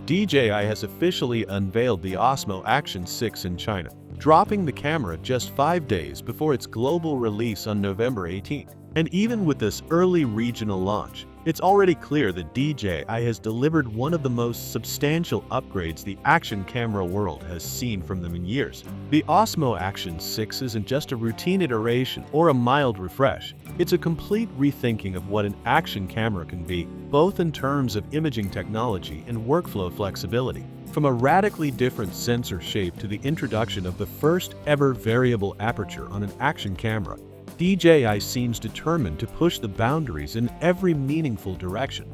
DJI has officially unveiled the Osmo Action 6 in China, dropping the camera just 5 days before its global release on November 18th. And even with this early regional launch, it's already clear that DJI has delivered one of the most substantial upgrades the action camera world has seen from them in years. The Osmo Action 6 isn't just a routine iteration or a mild refresh. It's a complete rethinking of what an action camera can be, both in terms of imaging technology and workflow flexibility. From a radically different sensor shape to the introduction of the first ever variable aperture on an action camera, DJI seems determined to push the boundaries in every meaningful direction.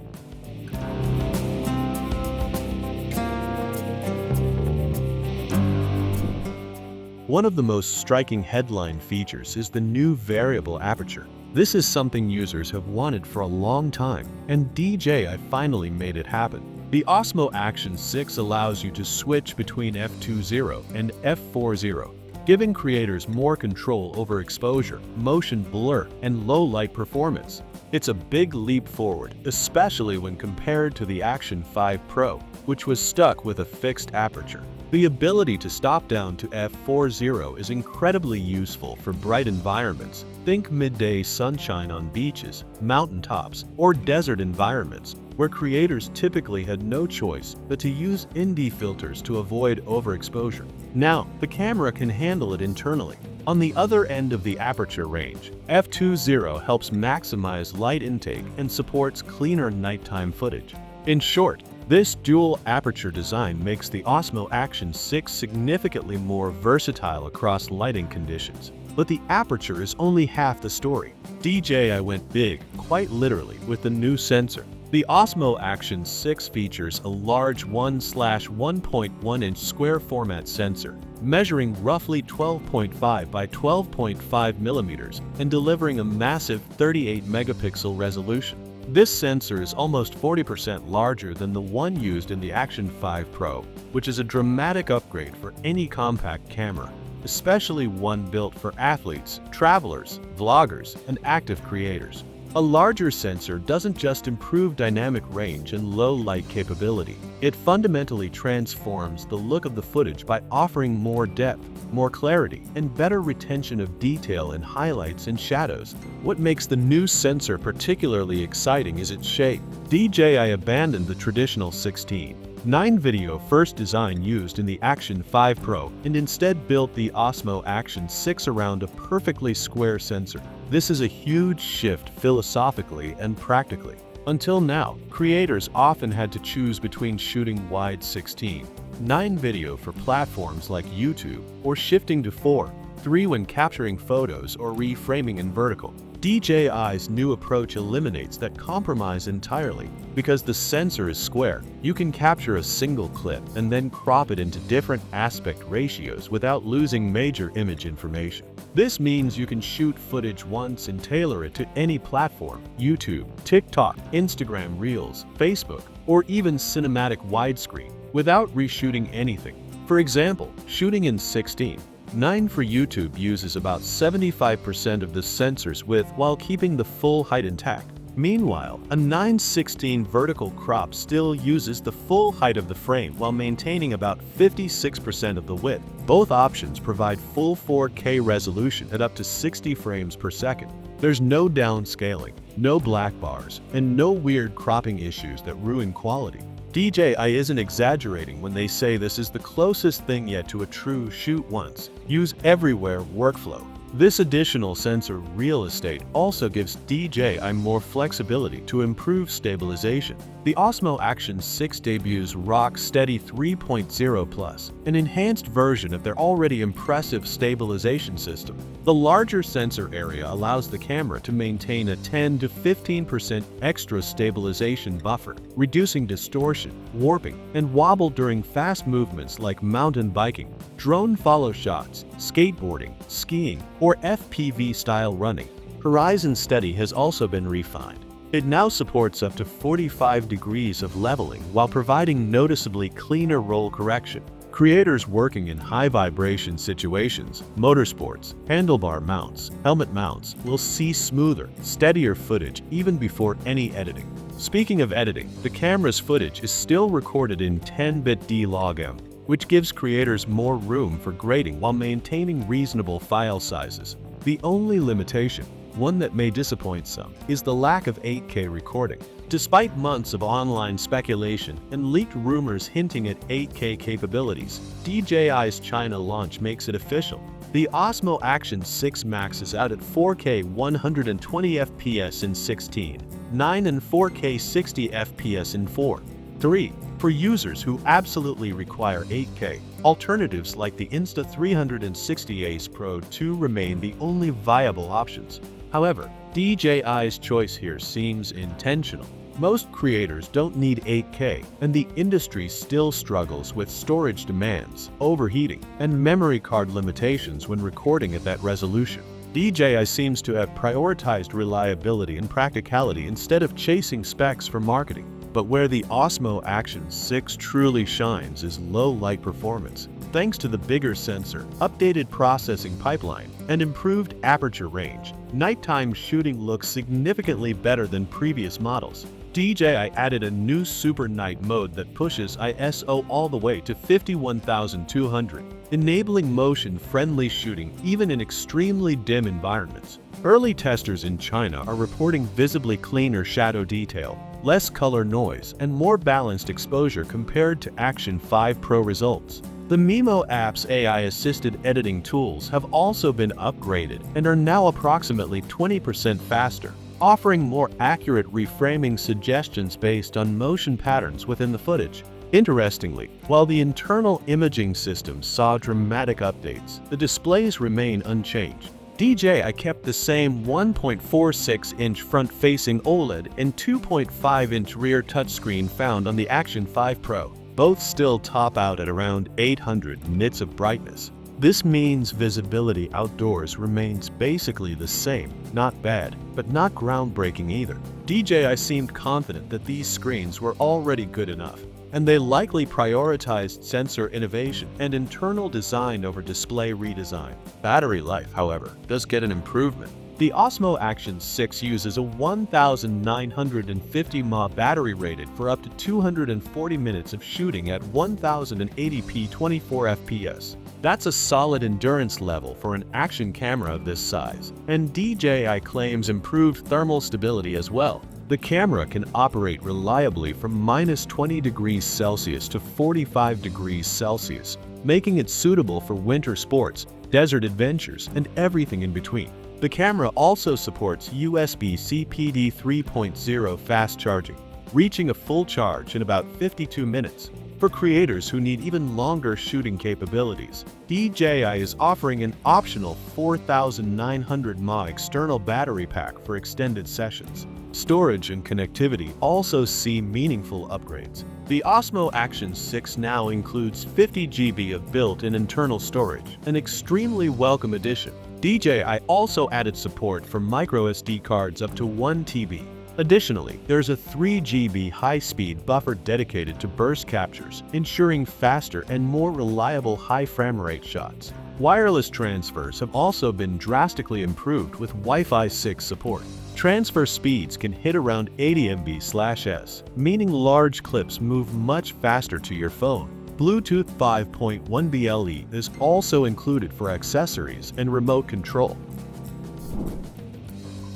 One of the most striking headline features is the new variable aperture. This is something users have wanted for a long time, and DJI finally made it happen. The Osmo Action 6 allows you to switch between f2.0 and f4.0, giving creators more control over exposure, motion blur, and low-light performance. It's a big leap forward, especially when compared to the Action 5 Pro, which was stuck with a fixed aperture. The ability to stop down to f4.0 is incredibly useful for bright environments. Think midday sunshine on beaches, mountaintops, or desert environments, where creators typically had no choice but to use ND filters to avoid overexposure. Now, the camera can handle it internally. On the other end of the aperture range, f2.0 helps maximize light intake and supports cleaner nighttime footage. In short, this dual aperture design makes the Osmo Action 6 significantly more versatile across lighting conditions. But the aperture is only half the story. DJI went big, quite literally, with the new sensor. The Osmo Action 6 features a large 1/1.1-inch square format sensor, measuring roughly 12.5 by 12.5 millimeters and delivering a massive 38 megapixel resolution. This sensor is almost 40% larger than the one used in the Action 5 Pro, which is a dramatic upgrade for any compact camera, especially one built for athletes, travelers, vloggers, and active creators. A larger sensor doesn't just improve dynamic range and low light capability, it fundamentally transforms the look of the footage by offering more depth, more clarity, and better retention of detail in highlights and shadows. What makes the new sensor particularly exciting is its shape. DJI abandoned the traditional 16:9 video first design used in the Action 5 Pro and instead built the Osmo Action 6 around a perfectly square sensor. This is a huge shift philosophically and practically. Until now, creators often had to choose between shooting wide 16:9 video for platforms like YouTube or shifting to 4:3 when capturing photos or reframing in vertical. DJI's new approach eliminates that compromise entirely. Because the sensor is square, you can capture a single clip and then crop it into different aspect ratios without losing major image information. This means you can shoot footage once and tailor it to any platform: YouTube, TikTok, Instagram Reels, Facebook, or even cinematic widescreen, without reshooting anything. For example, shooting in 16:9 for YouTube uses about 75% of the sensor's width while keeping the full height intact. Meanwhile, a 9:16 vertical crop still uses the full height of the frame while maintaining about 56% of the width. Both options provide full 4K resolution at up to 60 frames per second. There's no downscaling, no black bars, and no weird cropping issues that ruin quality. DJI isn't exaggerating when they say this is the closest thing yet to a true shoot once, use everywhere workflow. This additional sensor real estate also gives DJI more flexibility to improve stabilization. The Osmo Action 6 debuts Rock Steady 3.0 Plus, an enhanced version of their already impressive stabilization system. The larger sensor area allows the camera to maintain a 10 to 15% extra stabilization buffer, reducing distortion, warping, and wobble during fast movements like mountain biking, drone follow shots, skateboarding, skiing, or FPV-style running. Horizon Steady has also been refined. It now supports up to 45 degrees of leveling while providing noticeably cleaner roll correction. Creators working in high-vibration situations, motorsports, handlebar mounts, helmet mounts will see smoother, steadier footage even before any editing. Speaking of editing, the camera's footage is still recorded in 10-bit D-Log-M, which gives creators more room for grading while maintaining reasonable file sizes. The only limitation, one that may disappoint some, is the lack of 8K recording. Despite months of online speculation and leaked rumors hinting at 8K capabilities, DJI's China launch makes it official. The Osmo Action 6 Max is out at 4K 120 FPS in 16:9 and 4K 60 FPS in 4:3. For users who absolutely require 8K, alternatives like the Insta360 Ace Pro 2 remain the only viable options. However, DJI's choice here seems intentional. Most creators don't need 8K, and the industry still struggles with storage demands, overheating, and memory card limitations when recording at that resolution. DJI seems to have prioritized reliability and practicality instead of chasing specs for marketing. But where the Osmo Action 6 truly shines is low light performance. Thanks to the bigger sensor, updated processing pipeline, and improved aperture range, nighttime shooting looks significantly better than previous models. DJI added a new Super Night mode that pushes ISO all the way to 51,200, enabling motion-friendly shooting even in extremely dim environments. Early testers in China are reporting visibly cleaner shadow detail, less color noise, and more balanced exposure compared to Action 5 Pro results. The Mimo app's AI-assisted editing tools have also been upgraded and are now approximately 20% faster, offering more accurate reframing suggestions based on motion patterns within the footage. Interestingly, while the internal imaging system saw dramatic updates, the displays remain unchanged. DJI kept the same 1.46-inch front-facing OLED and 2.5-inch rear touchscreen found on the Action 5 Pro. Both still top out at around 800 nits of brightness. This means visibility outdoors remains basically the same, not bad, but not groundbreaking either. DJI seemed confident that these screens were already good enough, and they likely prioritized sensor innovation and internal design over display redesign. Battery life, however, does get an improvement. The Osmo Action 6 uses a 1950 mAh battery rated for up to 240 minutes of shooting at 1080p 24 fps. That's a solid endurance level for an action camera of this size, and DJI claims improved thermal stability as well. The camera can operate reliably from -20 degrees Celsius to 45 degrees Celsius, making it suitable for winter sports, desert adventures, and everything in between. The camera also supports USB-C PD 3.0 fast charging, reaching a full charge in about 52 minutes. For creators who need even longer shooting capabilities, DJI is offering an optional 4,900 mAh external battery pack for extended sessions. Storage and connectivity also see meaningful upgrades. The Osmo Action 6 now includes 50 GB of built-in internal storage, an extremely welcome addition. DJI also added support for microSD cards up to 1 TB. Additionally, there's a 3 GB high-speed buffer dedicated to burst captures, ensuring faster and more reliable high frame rate shots. Wireless transfers have also been drastically improved with Wi-Fi 6 support. Transfer speeds can hit around 80 MB/s, meaning large clips move much faster to your phone. Bluetooth 5.1 BLE is also included for accessories and remote control.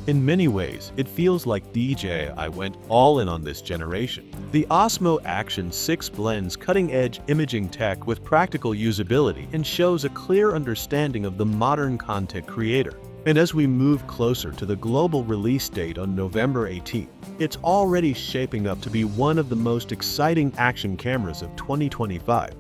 In many ways, it feels like DJI went all in on this generation. The Osmo Action 6 blends cutting-edge imaging tech with practical usability and shows a clear understanding of the modern content creator. And as we move closer to the global release date on November 18th, it's already shaping up to be one of the most exciting action cameras of 2025.